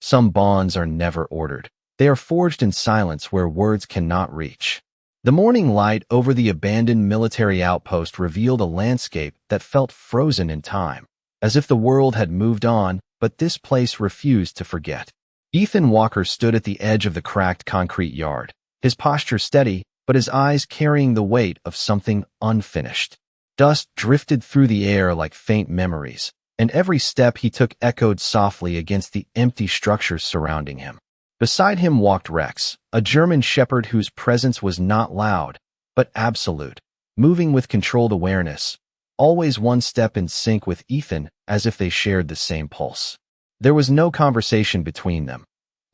Some bonds are never ordered. They are forged in silence where words cannot reach. The morning light over the abandoned military outpost revealed a landscape that felt frozen in time, as if the world had moved on, but this place refused to forget. Ethan Walker stood at the edge of the cracked concrete yard, his posture steady, but his eyes carrying the weight of something unfinished. Dust drifted through the air like faint memories, and every step he took echoed softly against the empty structures surrounding him. Beside him walked Rex, a German shepherd whose presence was not loud, but absolute, moving with controlled awareness, always one step in sync with Ethan, as if they shared the same pulse. There was no conversation between them,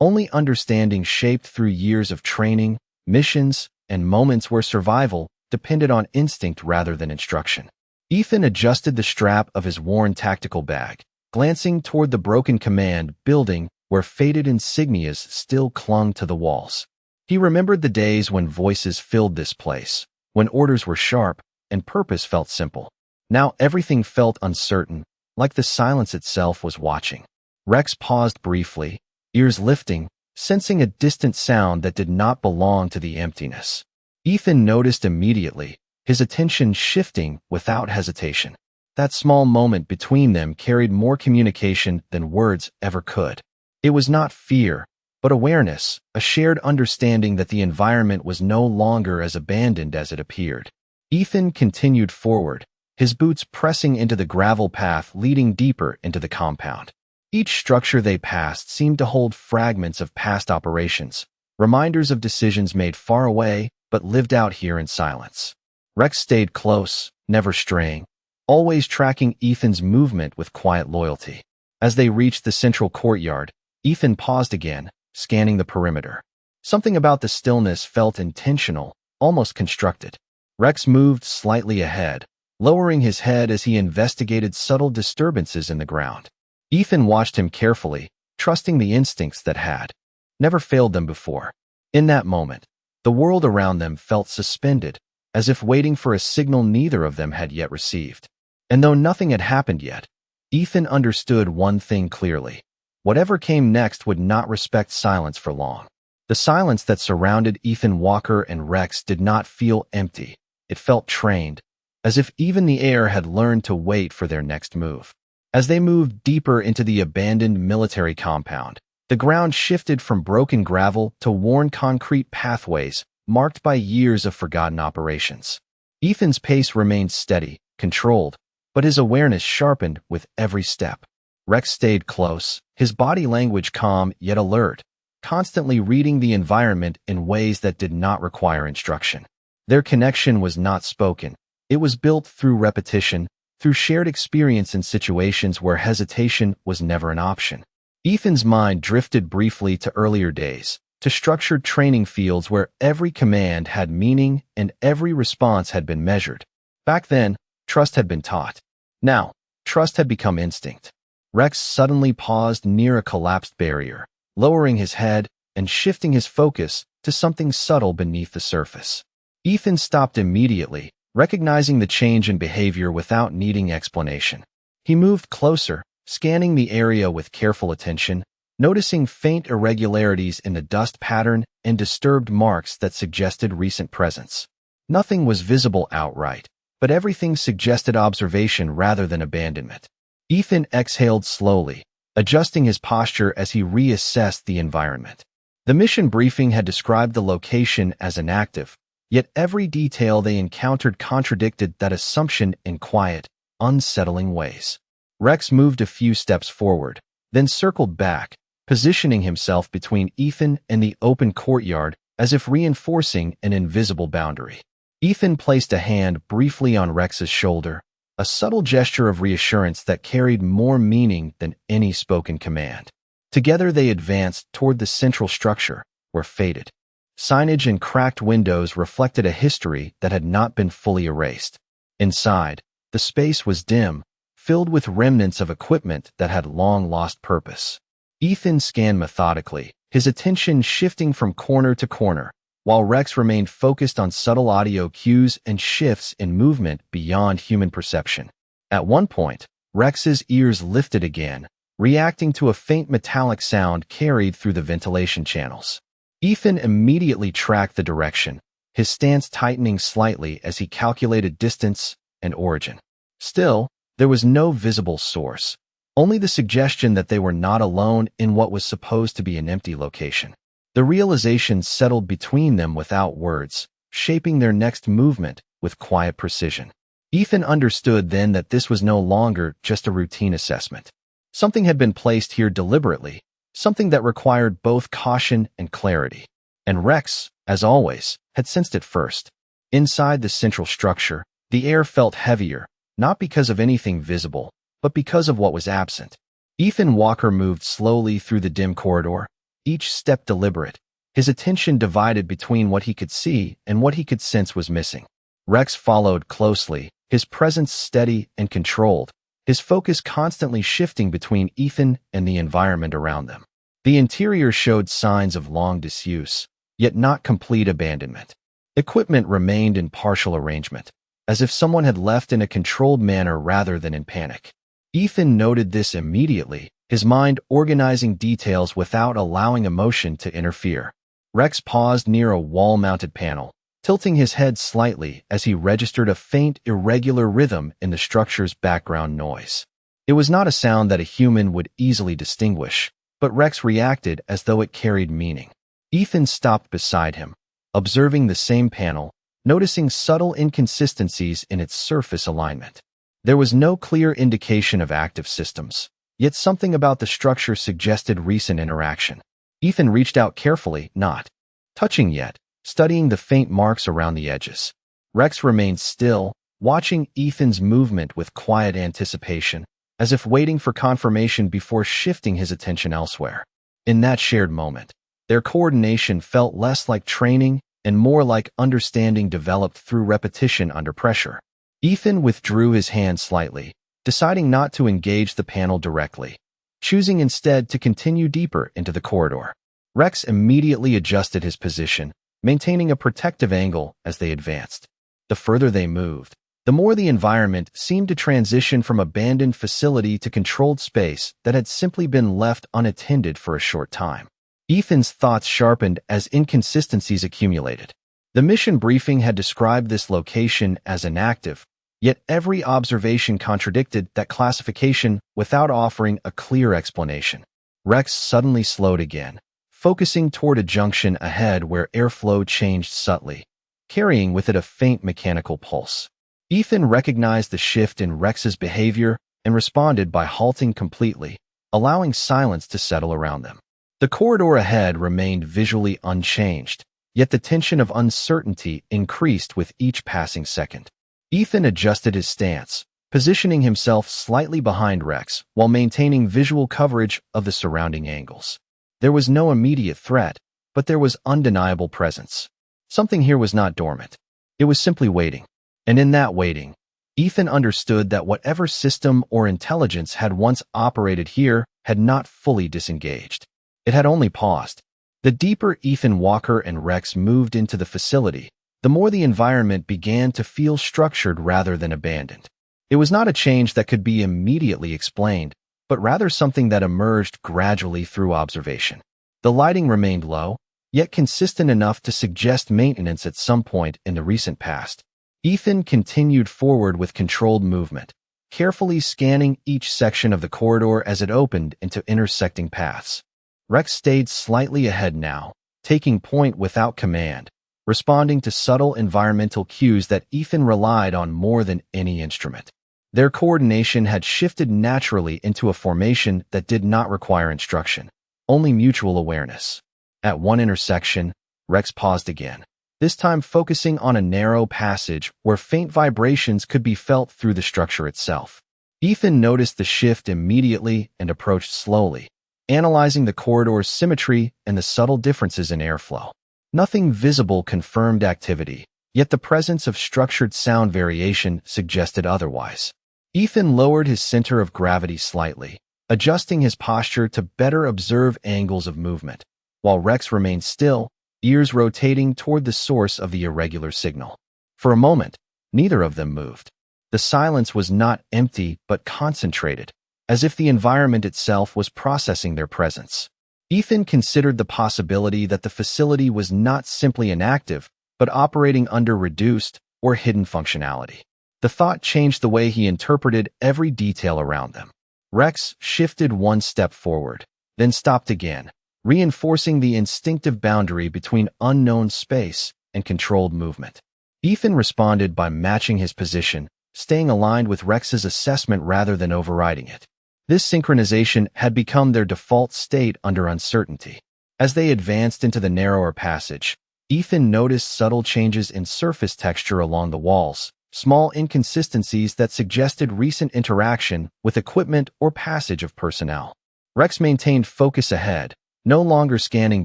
only understanding shaped through years of training, missions, and moments where survival depended on instinct rather than instruction. Ethan adjusted the strap of his worn tactical bag, glancing toward the broken command building where faded insignias still clung to the walls. He remembered the days when voices filled this place, when orders were sharp and purpose felt simple. Now everything felt uncertain, like the silence itself was watching. Rex paused briefly, ears lifting, sensing a distant sound that did not belong to the emptiness. Ethan noticed immediately, his attention shifting without hesitation. That small moment between them carried more communication than words ever could. It was not fear, but awareness, a shared understanding that the environment was no longer as abandoned as it appeared. Ethan continued forward, his boots pressing into the gravel path leading deeper into the compound. Each structure they passed seemed to hold fragments of past operations, reminders of decisions made far away but lived out here in silence. Rex stayed close, never straying, always tracking Ethan's movement with quiet loyalty. As they reached the central courtyard, Ethan paused again, scanning the perimeter. Something about the stillness felt intentional, almost constructed. Rex moved slightly ahead, lowering his head as he investigated subtle disturbances in the ground. Ethan watched him carefully, trusting the instincts that had never failed them before. In that moment, the world around them felt suspended, as if waiting for a signal neither of them had yet received. And though nothing had happened yet, Ethan understood one thing clearly. Whatever came next would not respect silence for long. The silence that surrounded Ethan Walker and Rex did not feel empty. It felt trained, as if even the air had learned to wait for their next move. As they moved deeper into the abandoned military compound, the ground shifted from broken gravel to worn concrete pathways marked by years of forgotten operations. Ethan's pace remained steady, controlled, but his awareness sharpened with every step. Rex stayed close, his body language calm yet alert, constantly reading the environment in ways that did not require instruction. Their connection was not spoken. It was built through repetition, through shared experience in situations where hesitation was never an option. Ethan's mind drifted briefly to earlier days, to structured training fields where every command had meaning and every response had been measured. Back then, trust had been taught. Now, trust had become instinct. Rex suddenly paused near a collapsed barrier, lowering his head and shifting his focus to something subtle beneath the surface. Ethan stopped immediately, recognizing the change in behavior without needing explanation. He moved closer, scanning the area with careful attention, noticing faint irregularities in the dust pattern and disturbed marks that suggested recent presence. Nothing was visible outright, but everything suggested observation rather than abandonment. Ethan exhaled slowly, adjusting his posture as he reassessed the environment. The mission briefing had described the location as inactive, yet every detail they encountered contradicted that assumption in quiet, unsettling ways. Rex moved a few steps forward, then circled back, positioning himself between Ethan and the open courtyard as if reinforcing an invisible boundary. Ethan placed a hand briefly on Rex's shoulder, a subtle gesture of reassurance that carried more meaning than any spoken command. Together they advanced toward the central structure, where faded signage and cracked windows reflected a history that had not been fully erased. Inside, the space was dim, filled with remnants of equipment that had long lost purpose. Ethan scanned methodically, his attention shifting from corner to corner, while Rex remained focused on subtle audio cues and shifts in movement beyond human perception. At one point, Rex's ears lifted again, reacting to a faint metallic sound carried through the ventilation channels. Ethan immediately tracked the direction, his stance tightening slightly as he calculated distance and origin. Still, there was no visible source, only the suggestion that they were not alone in what was supposed to be an empty location. The realization settled between them without words, shaping their next movement with quiet precision. Ethan understood then that this was no longer just a routine assessment. Something had been placed here deliberately, something that required both caution and clarity. And Rex, as always, had sensed it first. Inside the central structure, the air felt heavier, not because of anything visible, but because of what was absent. Ethan Walker moved slowly through the dim corridor, each step deliberate, his attention divided between what he could see and what he could sense was missing. Rex followed closely, his presence steady and controlled, his focus constantly shifting between Ethan and the environment around them. The interior showed signs of long disuse, yet not complete abandonment. Equipment remained in partial arrangement, as if someone had left in a controlled manner rather than in panic. Ethan noted this immediately, his mind organizing details without allowing emotion to interfere. Rex paused near a wall-mounted panel, tilting his head slightly as he registered a faint, irregular rhythm in the structure's background noise. It was not a sound that a human would easily distinguish, but Rex reacted as though it carried meaning. Ethan stopped beside him, observing the same panel, noticing subtle inconsistencies in its surface alignment. There was no clear indication of active systems, yet something about the structure suggested recent interaction. Ethan reached out carefully, not touching yet, studying the faint marks around the edges. Rex remained still, watching Ethan's movement with quiet anticipation, as if waiting for confirmation before shifting his attention elsewhere. In that shared moment, their coordination felt less like training and more like understanding developed through repetition under pressure. Ethan withdrew his hand slightly, deciding not to engage the panel directly, choosing instead to continue deeper into the corridor. Rex immediately adjusted his position, maintaining a protective angle as they advanced. The further they moved, the more the environment seemed to transition from abandoned facility to controlled space that had simply been left unattended for a short time. Ethan's thoughts sharpened as inconsistencies accumulated. The mission briefing had described this location as inactive, yet every observation contradicted that classification without offering a clear explanation. Rex suddenly slowed again, focusing toward a junction ahead where airflow changed subtly, carrying with it a faint mechanical pulse. Ethan recognized the shift in Rex's behavior and responded by halting completely, allowing silence to settle around them. The corridor ahead remained visually unchanged, yet the tension of uncertainty increased with each passing second. Ethan adjusted his stance, positioning himself slightly behind Rex while maintaining visual coverage of the surrounding angles. There was no immediate threat, but there was undeniable presence. Something here was not dormant. It was simply waiting. And in that waiting, Ethan understood that whatever system or intelligence had once operated here had not fully disengaged. It had only paused. The deeper Ethan Walker and Rex moved into the facility, the more the environment began to feel structured rather than abandoned. It was not a change that could be immediately explained, but rather something that emerged gradually through observation. The lighting remained low, yet consistent enough to suggest maintenance at some point in the recent past. Ethan continued forward with controlled movement, carefully scanning each section of the corridor as it opened into intersecting paths. Rex stayed slightly ahead now, taking point without command, responding to subtle environmental cues that Ethan relied on more than any instrument. Their coordination had shifted naturally into a formation that did not require instruction, only mutual awareness. At one intersection, Rex paused again, this time focusing on a narrow passage where faint vibrations could be felt through the structure itself. Ethan noticed the shift immediately and approached slowly, analyzing the corridor's symmetry and the subtle differences in airflow. Nothing visible confirmed activity, yet the presence of structured sound variation suggested otherwise. Ethan lowered his center of gravity slightly, adjusting his posture to better observe angles of movement, while Rex remained still, ears rotating toward the source of the irregular signal. For a moment, neither of them moved. The silence was not empty but concentrated, as if the environment itself was processing their presence. Ethan considered the possibility that the facility was not simply inactive, but operating under reduced or hidden functionality. The thought changed the way he interpreted every detail around them. Rex shifted one step forward, then stopped again, reinforcing the instinctive boundary between unknown space and controlled movement. Ethan responded by matching his position, staying aligned with Rex's assessment rather than overriding it. This synchronization had become their default state under uncertainty. As they advanced into the narrower passage, Ethan noticed subtle changes in surface texture along the walls, small inconsistencies that suggested recent interaction with equipment or passage of personnel. Rex maintained focus ahead, no longer scanning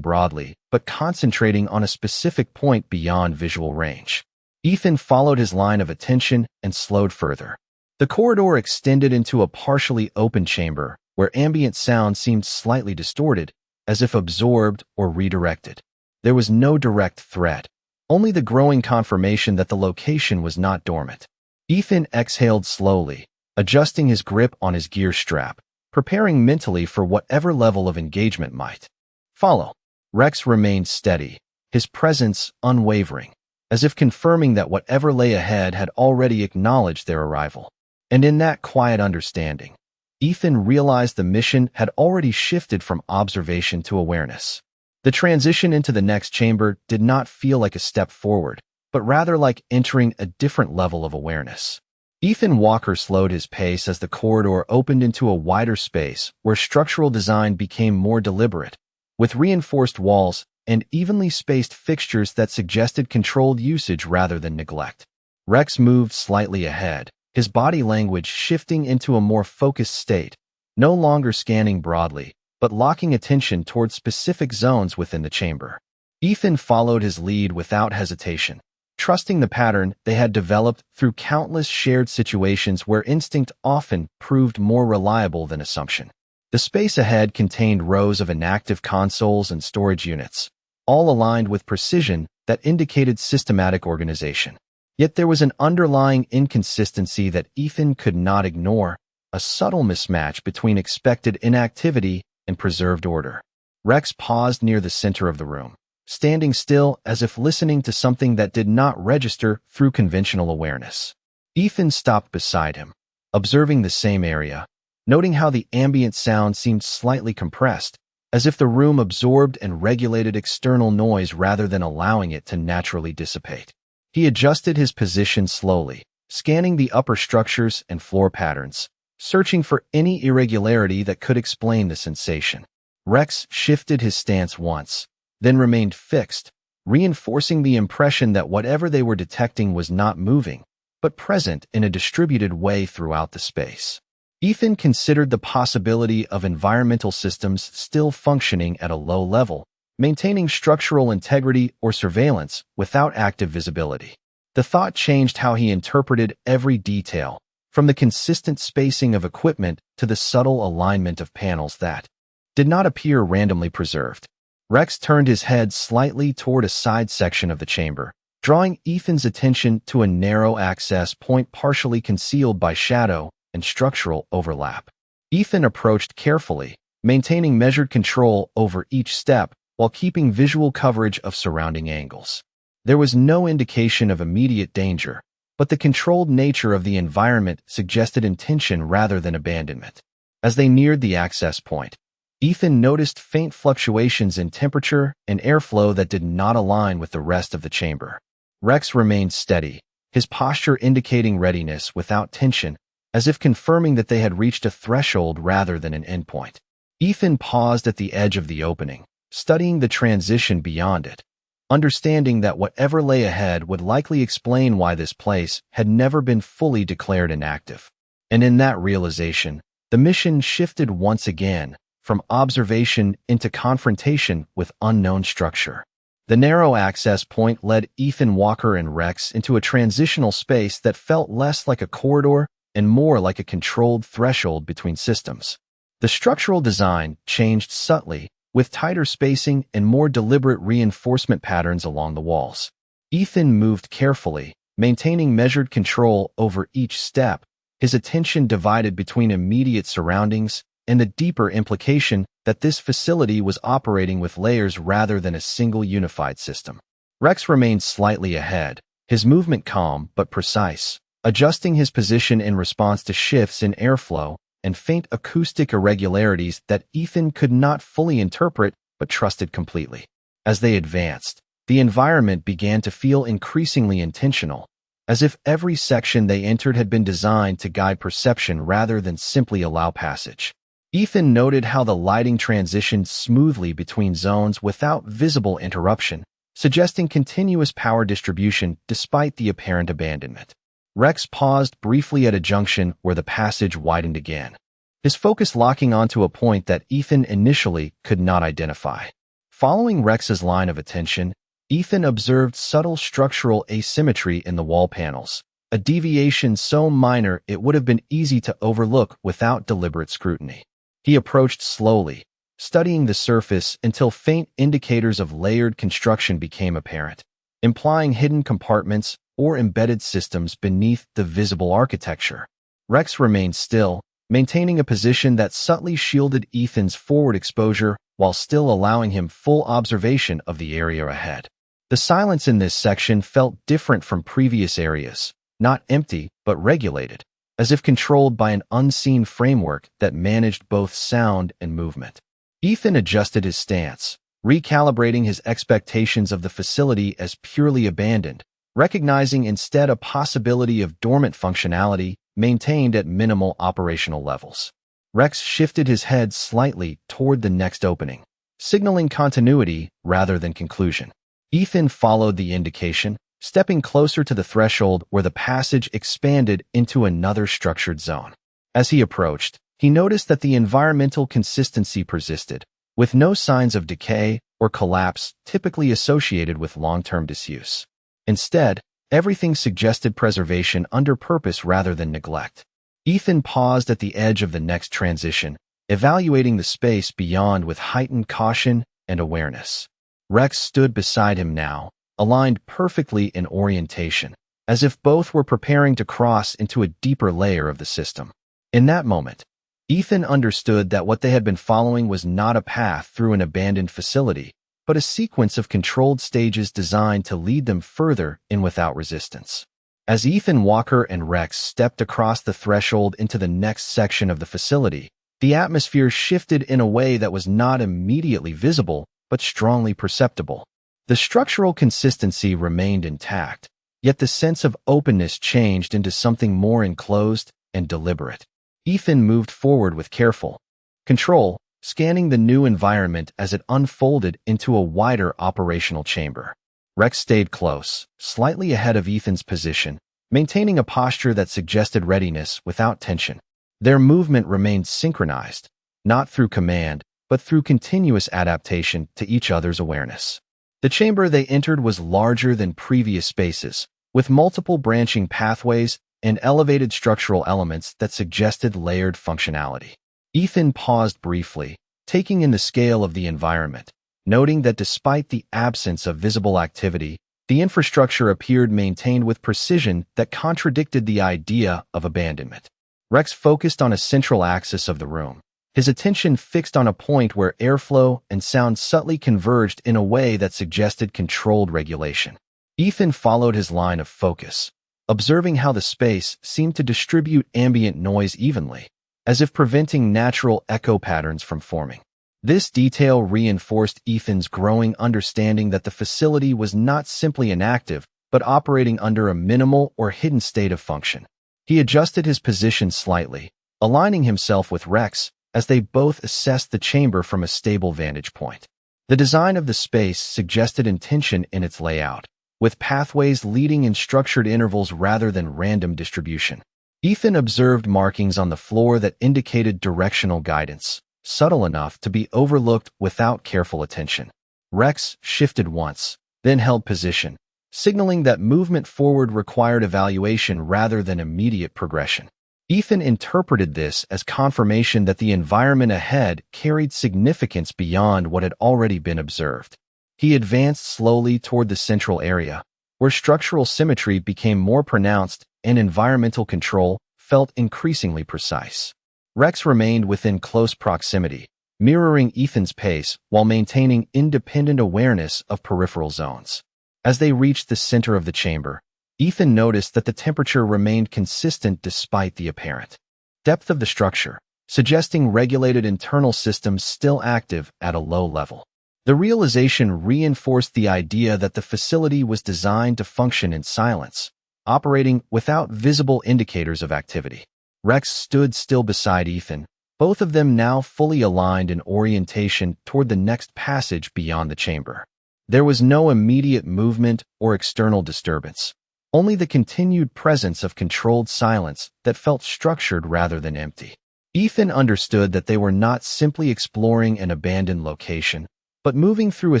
broadly, but concentrating on a specific point beyond visual range. Ethan followed his line of attention and slowed further. The corridor extended into a partially open chamber, where ambient sound seemed slightly distorted, as if absorbed or redirected. There was no direct threat, only the growing confirmation that the location was not dormant. Ethan exhaled slowly, adjusting his grip on his gear strap, preparing mentally for whatever level of engagement might follow. Rex remained steady, his presence unwavering, as if confirming that whatever lay ahead had already acknowledged their arrival. And in that quiet understanding, Ethan realized the mission had already shifted from observation to awareness. The transition into the next chamber did not feel like a step forward, but rather like entering a different level of awareness. Ethan Walker slowed his pace as the corridor opened into a wider space where structural design became more deliberate, with reinforced walls and evenly spaced fixtures that suggested controlled usage rather than neglect. Rex moved slightly ahead, his body language shifting into a more focused state, no longer scanning broadly, but locking attention towards specific zones within the chamber. Ethan followed his lead without hesitation, trusting the pattern they had developed through countless shared situations where instinct often proved more reliable than assumption. The space ahead contained rows of inactive consoles and storage units, all aligned with precision that indicated systematic organization. Yet there was an underlying inconsistency that Ethan could not ignore, a subtle mismatch between expected inactivity and preserved order. Rex paused near the center of the room, standing still as if listening to something that did not register through conventional awareness. Ethan stopped beside him, observing the same area, noting how the ambient sound seemed slightly compressed, as if the room absorbed and regulated external noise rather than allowing it to naturally dissipate. He adjusted his position slowly, scanning the upper structures and floor patterns, searching for any irregularity that could explain the sensation. Rex shifted his stance once, then remained fixed, reinforcing the impression that whatever they were detecting was not moving, but present in a distributed way throughout the space. Ethan considered the possibility of environmental systems still functioning at a low level, maintaining structural integrity or surveillance without active visibility. The thought changed how he interpreted every detail, from the consistent spacing of equipment to the subtle alignment of panels that did not appear randomly preserved. Rex turned his head slightly toward a side section of the chamber, drawing Ethan's attention to a narrow access point partially concealed by shadow and structural overlap. Ethan approached carefully, maintaining measured control over each step while keeping visual coverage of surrounding angles. There was no indication of immediate danger, but the controlled nature of the environment suggested intention rather than abandonment. As they neared the access point, Ethan noticed faint fluctuations in temperature and airflow that did not align with the rest of the chamber. Rex remained steady, his posture indicating readiness without tension, as if confirming that they had reached a threshold rather than an endpoint. Ethan paused at the edge of the opening, studying the transition beyond it, understanding that whatever lay ahead would likely explain why this place had never been fully declared inactive. And in that realization, the mission shifted once again, from observation into confrontation with unknown structure. The narrow access point led Ethan Walker and Rex into a transitional space that felt less like a corridor and more like a controlled threshold between systems. The structural design changed subtly, with tighter spacing and more deliberate reinforcement patterns along the walls. Ethan moved carefully, maintaining measured control over each step, his attention divided between immediate surroundings and the deeper implication that this facility was operating with layers rather than a single unified system. Rex remained slightly ahead, his movement calm but precise, adjusting his position in response to shifts in airflow and faint acoustic irregularities that Ethan could not fully interpret but trusted completely. As they advanced, the environment began to feel increasingly intentional, as if every section they entered had been designed to guide perception rather than simply allow passage. Ethan noted how the lighting transitioned smoothly between zones without visible interruption, suggesting continuous power distribution despite the apparent abandonment. Rex paused briefly at a junction where the passage widened again, his focus locking onto a point that Ethan initially could not identify. Following Rex's line of attention, Ethan observed subtle structural asymmetry in the wall panels, a deviation so minor it would have been easy to overlook without deliberate scrutiny. He approached slowly, studying the surface until faint indicators of layered construction became apparent, implying hidden compartments or embedded systems beneath the visible architecture. Rex remained still, maintaining a position that subtly shielded Ethan's forward exposure while still allowing him full observation of the area ahead. The silence in this section felt different from previous areas, not empty but regulated, as if controlled by an unseen framework that managed both sound and movement. Ethan adjusted his stance, recalibrating his expectations of the facility as purely abandoned, recognizing instead a possibility of dormant functionality maintained at minimal operational levels. Rex shifted his head slightly toward the next opening, signaling continuity rather than conclusion. Ethan followed the indication, stepping closer to the threshold where the passage expanded into another structured zone. As he approached, he noticed that the environmental consistency persisted, with no signs of decay or collapse typically associated with long-term disuse. Instead, everything suggested preservation under purpose rather than neglect. Ethan paused at the edge of the next transition, evaluating the space beyond with heightened caution and awareness. Rex stood beside him now, aligned perfectly in orientation, as if both were preparing to cross into a deeper layer of the system. In that moment, Ethan understood that what they had been following was not a path through an abandoned facility, but a sequence of controlled stages designed to lead them further in without resistance. As Ethan Walker and Rex stepped across the threshold into the next section of the facility, the atmosphere shifted in a way that was not immediately visible but strongly perceptible. The structural consistency remained intact, yet the sense of openness changed into something more enclosed and deliberate. Ethan moved forward with careful control, scanning the new environment as it unfolded into a wider operational chamber. Rex stayed close, slightly ahead of Ethan's position, maintaining a posture that suggested readiness without tension. Their movement remained synchronized, not through command, but through continuous adaptation to each other's awareness. The chamber they entered was larger than previous spaces, with multiple branching pathways and elevated structural elements that suggested layered functionality. Ethan paused briefly, taking in the scale of the environment, noting that despite the absence of visible activity, the infrastructure appeared maintained with precision that contradicted the idea of abandonment. Rex focused on a central axis of the room, his attention fixed on a point where airflow and sound subtly converged in a way that suggested controlled regulation. Ethan followed his line of focus, observing how the space seemed to distribute ambient noise evenly, as if preventing natural echo patterns from forming. This detail reinforced Ethan's growing understanding that the facility was not simply inactive, but operating under a minimal or hidden state of function. He adjusted his position slightly, aligning himself with Rex as they both assessed the chamber from a stable vantage point. The design of the space suggested intention in its layout, with pathways leading in structured intervals rather than random distribution. Ethan observed markings on the floor that indicated directional guidance, subtle enough to be overlooked without careful attention. Rex shifted once, then held position, signaling that movement forward required evaluation rather than immediate progression. Ethan interpreted this as confirmation that the environment ahead carried significance beyond what had already been observed. He advanced slowly toward the central area, where structural symmetry became more pronounced and environmental control felt increasingly precise. Rex remained within close proximity, mirroring Ethan's pace while maintaining independent awareness of peripheral zones. As they reached the center of the chamber, Ethan noticed that the temperature remained consistent despite the apparent depth of the structure, suggesting regulated internal systems still active at a low level. The realization reinforced the idea that the facility was designed to function in silence, operating without visible indicators of activity. Rex stood still beside Ethan, both of them now fully aligned in orientation toward the next passage beyond the chamber. There was no immediate movement or external disturbance, only the continued presence of controlled silence that felt structured rather than empty. Ethan understood that they were not simply exploring an abandoned location, but moving through a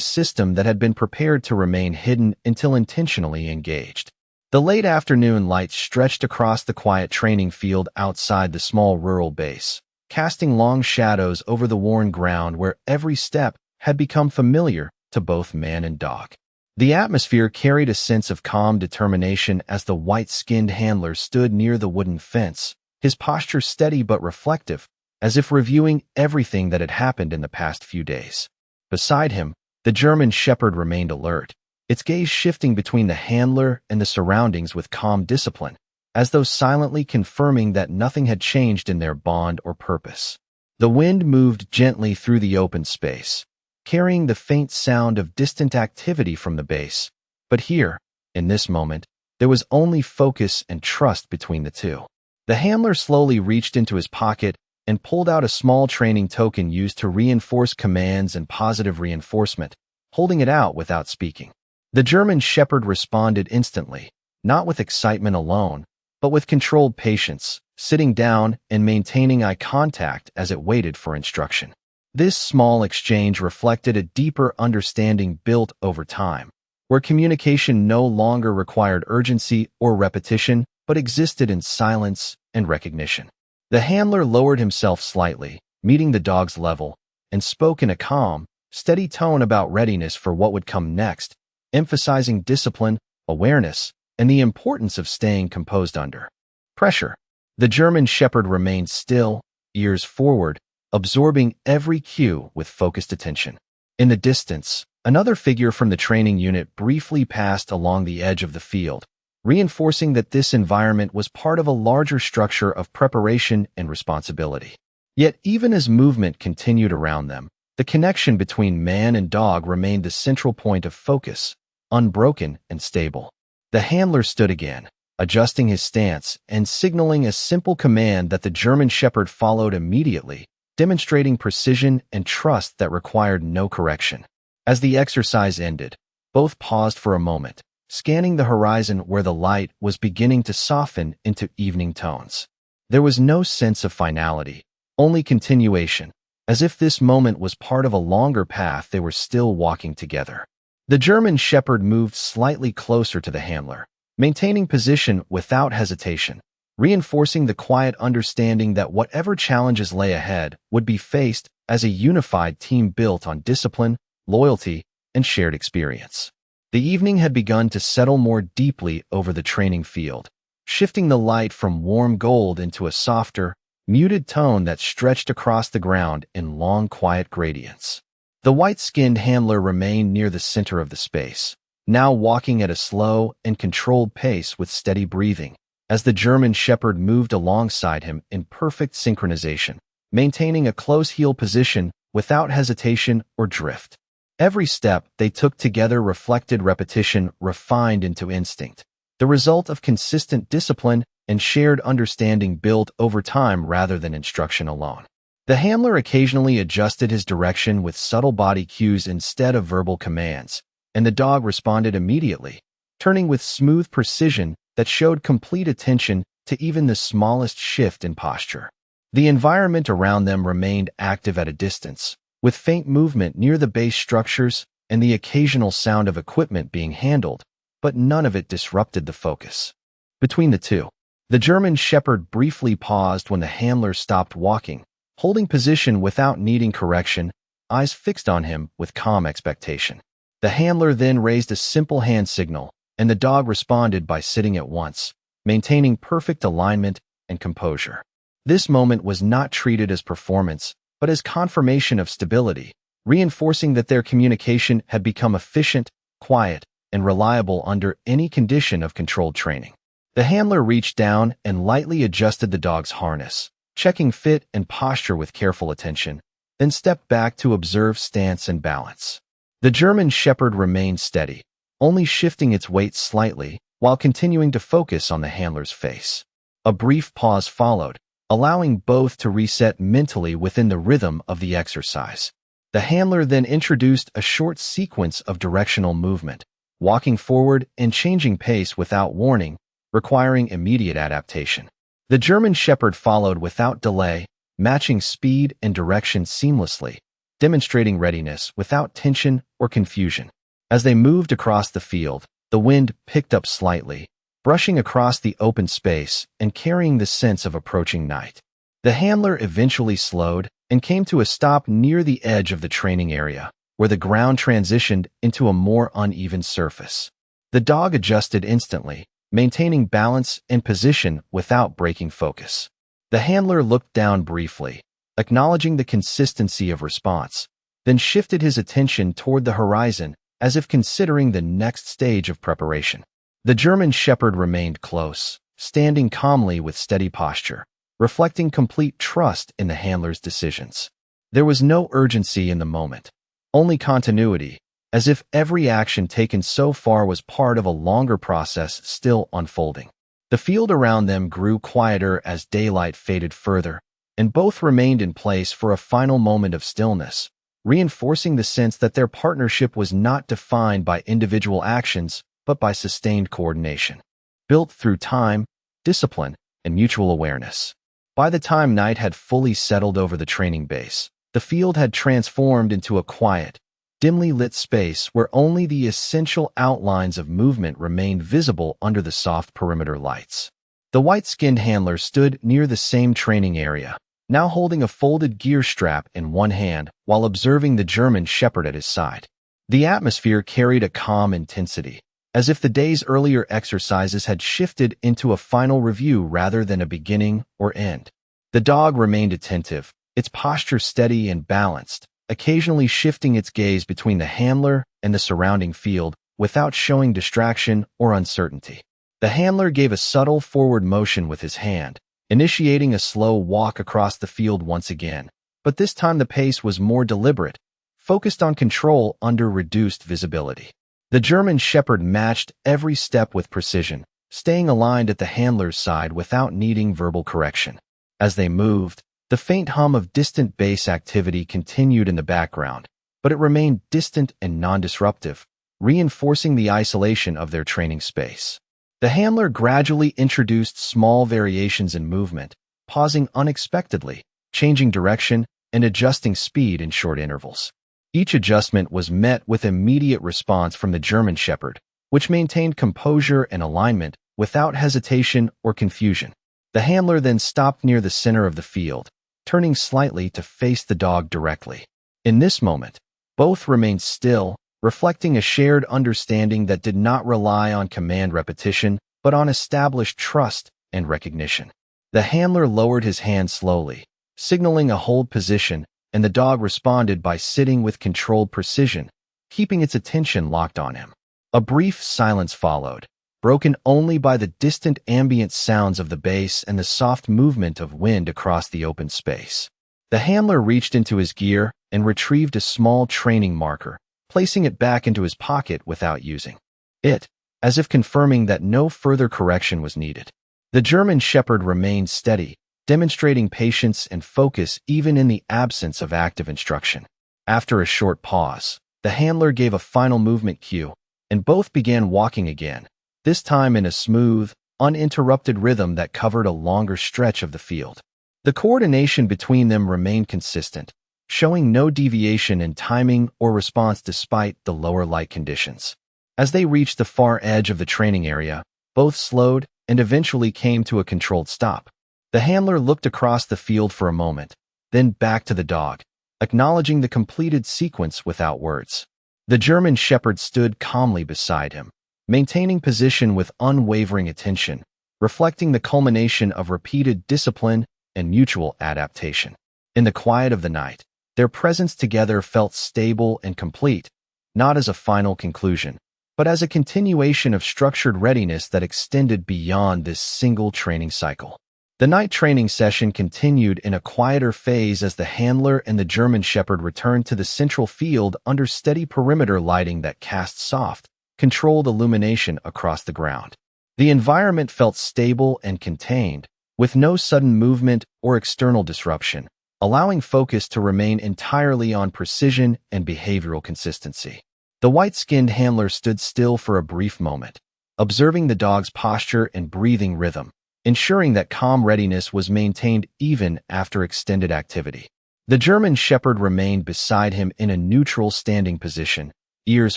system that had been prepared to remain hidden until intentionally engaged. The late afternoon light stretched across the quiet training field outside the small rural base, casting long shadows over the worn ground where every step had become familiar to both man and dog. The atmosphere carried a sense of calm determination as the white-skinned handler stood near the wooden fence, his posture steady but reflective, as if reviewing everything that had happened in the past few days. Beside him, the German shepherd remained alert, its gaze shifting between the handler and the surroundings with calm discipline, as though silently confirming that nothing had changed in their bond or purpose. The wind moved gently through the open space, carrying the faint sound of distant activity from the base. But here, in this moment, there was only focus and trust between the two. The handler slowly reached into his pocket and pulled out a small training token used to reinforce commands and positive reinforcement, holding it out without speaking. The German shepherd responded instantly, not with excitement alone, but with controlled patience, sitting down and maintaining eye contact as it waited for instruction. This small exchange reflected a deeper understanding built over time, where communication no longer required urgency or repetition, but existed in silence and recognition. The handler lowered himself slightly, meeting the dog's level, and spoke in a calm, steady tone about readiness for what would come next, emphasizing discipline, awareness, and the importance of staying composed under pressure. The German shepherd remained still, ears forward, absorbing every cue with focused attention. In the distance, another figure from the training unit briefly passed along the edge of the field, reinforcing that this environment was part of a larger structure of preparation and responsibility. Yet even as movement continued around them, the connection between man and dog remained the central point of focus, unbroken and stable. The handler stood again, adjusting his stance and signaling a simple command that the German shepherd followed immediately, demonstrating precision and trust that required no correction. As the exercise ended, both paused for a moment, scanning the horizon where the light was beginning to soften into evening tones. There was no sense of finality, only continuation, as if this moment was part of a longer path they were still walking together. The German shepherd moved slightly closer to the handler, maintaining position without hesitation, reinforcing the quiet understanding that whatever challenges lay ahead would be faced as a unified team built on discipline, loyalty, and shared experience. The evening had begun to settle more deeply over the training field, shifting the light from warm gold into a softer, muted tone that stretched across the ground in long, quiet gradients. The white-skinned handler remained near the center of the space, now walking at a slow and controlled pace with steady breathing, as the German shepherd moved alongside him in perfect synchronization, maintaining a close-heel position without hesitation or drift. Every step they took together reflected repetition refined into instinct, the result of consistent discipline and shared understanding built over time rather than instruction alone. The handler occasionally adjusted his direction with subtle body cues instead of verbal commands, and the dog responded immediately, turning with smooth precision that showed complete attention to even the smallest shift in posture. The environment around them remained active at a distance, with faint movement near the base structures and the occasional sound of equipment being handled, but none of it disrupted the focus. Between the two, the German shepherd briefly paused when the handler stopped walking, holding position without needing correction, eyes fixed on him with calm expectation. The handler then raised a simple hand signal, and the dog responded by sitting at once, maintaining perfect alignment and composure. This moment was not treated as performance, but as confirmation of stability, reinforcing that their communication had become efficient, quiet, and reliable under any condition of controlled training. The handler reached down and lightly adjusted the dog's harness, checking fit and posture with careful attention, then stepped back to observe stance and balance. The German Shepherd remained steady, only shifting its weight slightly while continuing to focus on the handler's face. A brief pause followed, allowing both to reset mentally within the rhythm of the exercise. The handler then introduced a short sequence of directional movement, walking forward and changing pace without warning, requiring immediate adaptation. The German Shepherd followed without delay, matching speed and direction seamlessly, demonstrating readiness without tension or confusion. As they moved across the field, the wind picked up slightly, brushing across the open space and carrying the sense of approaching night. The handler eventually slowed and came to a stop near the edge of the training area, where the ground transitioned into a more uneven surface. The dog adjusted instantly, maintaining balance and position without breaking focus. The handler looked down briefly, acknowledging the consistency of response, then shifted his attention toward the horizon as if considering the next stage of preparation. The German Shepherd remained close, standing calmly with steady posture, reflecting complete trust in the handler's decisions. There was no urgency in the moment, only continuity, as if every action taken so far was part of a longer process still unfolding. The field around them grew quieter as daylight faded further, and both remained in place for a final moment of stillness, reinforcing the sense that their partnership was not defined by individual actions, but by sustained coordination, built through time, discipline, and mutual awareness. By the time night had fully settled over the training base, the field had transformed into a quiet, dimly lit space where only the essential outlines of movement remained visible under the soft perimeter lights. The white-skinned handler stood near the same training area, now holding a folded gear strap in one hand while observing the German Shepherd at his side. The atmosphere carried a calm intensity, as if the day's earlier exercises had shifted into a final review rather than a beginning or end. The dog remained attentive, its posture steady and balanced, occasionally shifting its gaze between the handler and the surrounding field without showing distraction or uncertainty. The handler gave a subtle forward motion with his hand, initiating a slow walk across the field once again, but this time the pace was more deliberate, focused on control under reduced visibility. The German Shepherd matched every step with precision, staying aligned at the handler's side without needing verbal correction. As they moved, the faint hum of distant bass activity continued in the background, but it remained distant and non-disruptive, reinforcing the isolation of their training space. The handler gradually introduced small variations in movement, pausing unexpectedly, changing direction, and adjusting speed in short intervals. Each adjustment was met with immediate response from the German Shepherd, which maintained composure and alignment without hesitation or confusion. The handler then stopped near the center of the field, turning slightly to face the dog directly. In this moment, both remained still, reflecting a shared understanding that did not rely on command repetition, but on established trust and recognition. The handler lowered his hand slowly, signaling a hold position, and the dog responded by sitting with controlled precision, keeping its attention locked on him. A brief silence followed, broken only by the distant ambient sounds of the bass and the soft movement of wind across the open space. The handler reached into his gear and retrieved a small training marker, placing it back into his pocket without using it, as if confirming that no further correction was needed. The German Shepherd remained steady, demonstrating patience and focus even in the absence of active instruction. After a short pause, the handler gave a final movement cue, and both began walking again, this time in a smooth, uninterrupted rhythm that covered a longer stretch of the field. The coordination between them remained consistent, showing no deviation in timing or response despite the lower light conditions. As they reached the far edge of the training area, both slowed and eventually came to a controlled stop. The handler looked across the field for a moment, then back to the dog, acknowledging the completed sequence without words. The German Shepherd stood calmly beside him, maintaining position with unwavering attention, reflecting the culmination of repeated discipline and mutual adaptation. In the quiet of the night, their presence together felt stable and complete, not as a final conclusion, but as a continuation of structured readiness that extended beyond this single training cycle. The night training session continued in a quieter phase as the handler and the German Shepherd returned to the central field under steady perimeter lighting that cast soft, controlled illumination across the ground. The environment felt stable and contained, with no sudden movement or external disruption, allowing focus to remain entirely on precision and behavioral consistency. The white-skinned handler stood still for a brief moment, observing the dog's posture and breathing rhythm, ensuring that calm readiness was maintained even after extended activity. The German Shepherd remained beside him in a neutral standing position, ears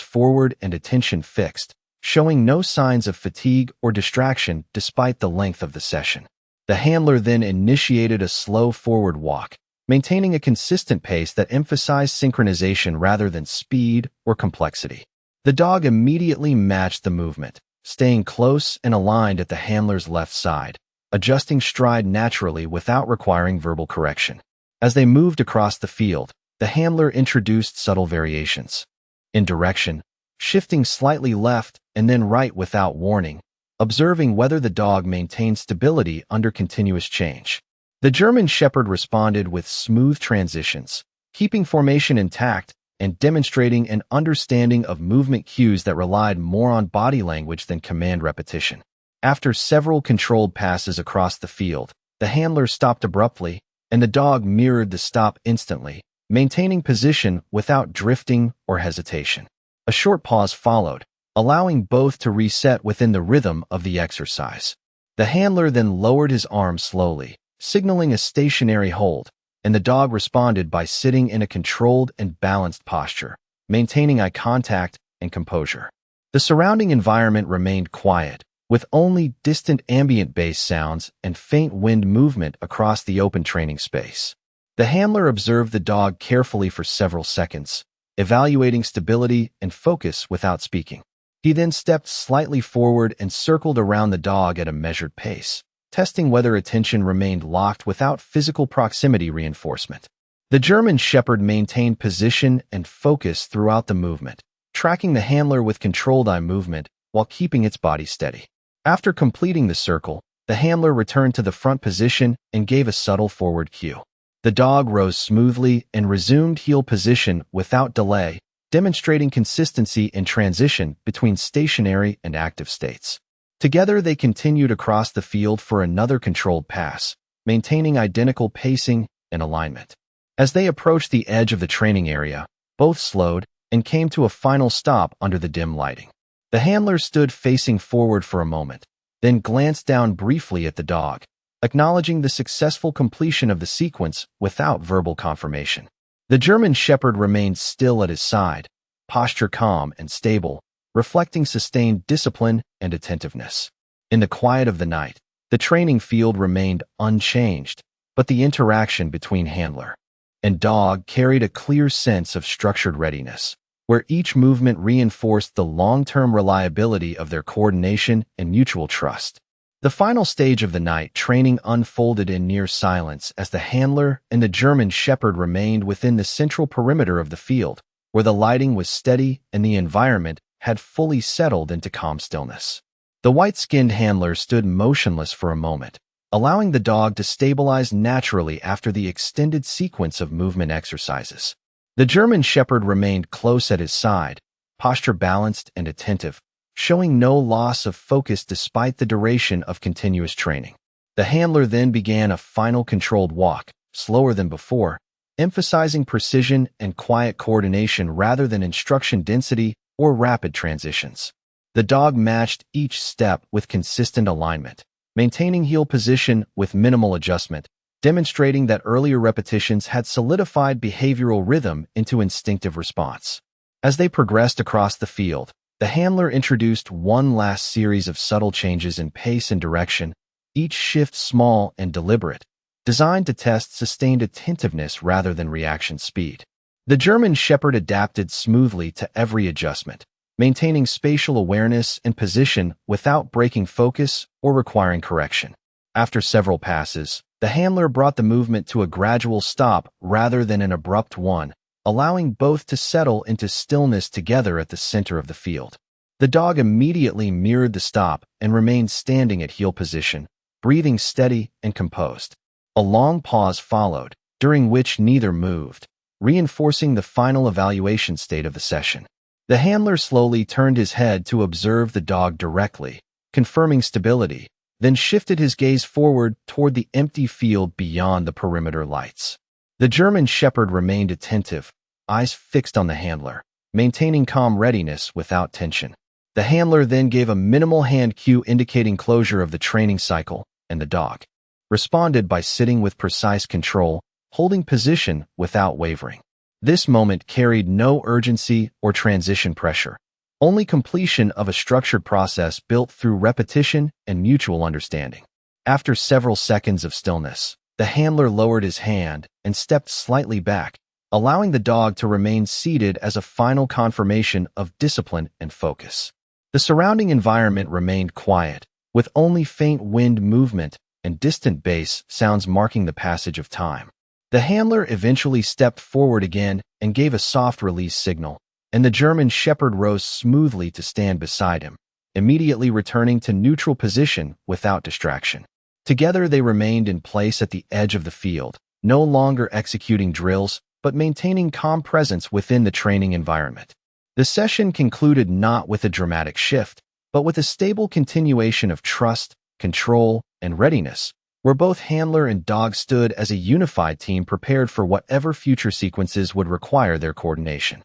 forward and attention fixed, showing no signs of fatigue or distraction despite the length of the session. The handler then initiated a slow forward walk, maintaining a consistent pace that emphasized synchronization rather than speed or complexity. The dog immediately matched the movement, staying close and aligned at the handler's left side, adjusting stride naturally without requiring verbal correction. As they moved across the field, the handler introduced subtle variations in direction, shifting slightly left and then right without warning, observing whether the dog maintained stability under continuous change. The German Shepherd responded with smooth transitions, keeping formation intact and demonstrating an understanding of movement cues that relied more on body language than command repetition. After several controlled passes across the field, the handler stopped abruptly, and the dog mirrored the stop instantly, maintaining position without drifting or hesitation. A short pause followed, allowing both to reset within the rhythm of the exercise. The handler then lowered his arm slowly, signaling a stationary hold, and the dog responded by sitting in a controlled and balanced posture, maintaining eye contact and composure. The surrounding environment remained quiet, with only distant ambient bass sounds and faint wind movement across the open training space. The handler observed the dog carefully for several seconds, evaluating stability and focus without speaking. He then stepped slightly forward and circled around the dog at a measured pace, testing whether attention remained locked without physical proximity reinforcement. The German Shepherd maintained position and focus throughout the movement, tracking the handler with controlled eye movement while keeping its body steady. After completing the circle, the handler returned to the front position and gave a subtle forward cue. The dog rose smoothly and resumed heel position without delay, demonstrating consistency in transition between stationary and active states. Together, they continued across the field for another controlled pass, maintaining identical pacing and alignment. As they approached the edge of the training area, both slowed and came to a final stop under the dim lighting. The handler stood facing forward for a moment, then glanced down briefly at the dog, acknowledging the successful completion of the sequence without verbal confirmation. The German Shepherd remained still at his side, posture calm and stable, reflecting sustained discipline and attentiveness. In the quiet of the night, the training field remained unchanged, but the interaction between handler and dog carried a clear sense of structured readiness, where each movement reinforced the long-term reliability of their coordination and mutual trust. The final stage of the night training unfolded in near silence as the handler and the German Shepherd remained within the central perimeter of the field, where the lighting was steady and the environment had fully settled into calm stillness. The white-skinned handler stood motionless for a moment, allowing the dog to stabilize naturally after the extended sequence of movement exercises. The German Shepherd remained close at his side, posture balanced and attentive, showing no loss of focus despite the duration of continuous training. The handler then began a final controlled walk, slower than before, emphasizing precision and quiet coordination rather than instruction density or rapid transitions. The dog matched each step with consistent alignment, maintaining heel position with minimal adjustment, demonstrating that earlier repetitions had solidified behavioral rhythm into instinctive response. As they progressed across the field, the handler introduced one last series of subtle changes in pace and direction, each shift small and deliberate, designed to test sustained attentiveness rather than reaction speed. The German Shepherd adapted smoothly to every adjustment, maintaining spatial awareness and position without breaking focus or requiring correction. After several passes, the handler brought the movement to a gradual stop rather than an abrupt one, allowing both to settle into stillness together at the center of the field. The dog immediately mirrored the stop and remained standing at heel position, breathing steady and composed. A long pause followed, during which neither moved, reinforcing the final evaluation state of the session. The handler slowly turned his head to observe the dog directly, confirming stability, then shifted his gaze forward toward the empty field beyond the perimeter lights. The German Shepherd remained attentive, eyes fixed on the handler, maintaining calm readiness without tension. The handler then gave a minimal hand cue indicating closure of the training cycle, and the dog responded by sitting with precise control, holding position without wavering. This moment carried no urgency or transition pressure, only completion of a structured process built through repetition and mutual understanding. After several seconds of stillness, the handler lowered his hand and stepped slightly back, allowing the dog to remain seated as a final confirmation of discipline and focus. The surrounding environment remained quiet, with only faint wind movement and distant bass sounds marking the passage of time. The handler eventually stepped forward again and gave a soft release signal, and the German Shepherd rose smoothly to stand beside him, immediately returning to neutral position without distraction. Together they remained in place at the edge of the field, no longer executing drills, but maintaining calm presence within the training environment. The session concluded not with a dramatic shift, but with a stable continuation of trust, control, and readiness, where both handler and dog stood as a unified team prepared for whatever future sequences would require their coordination.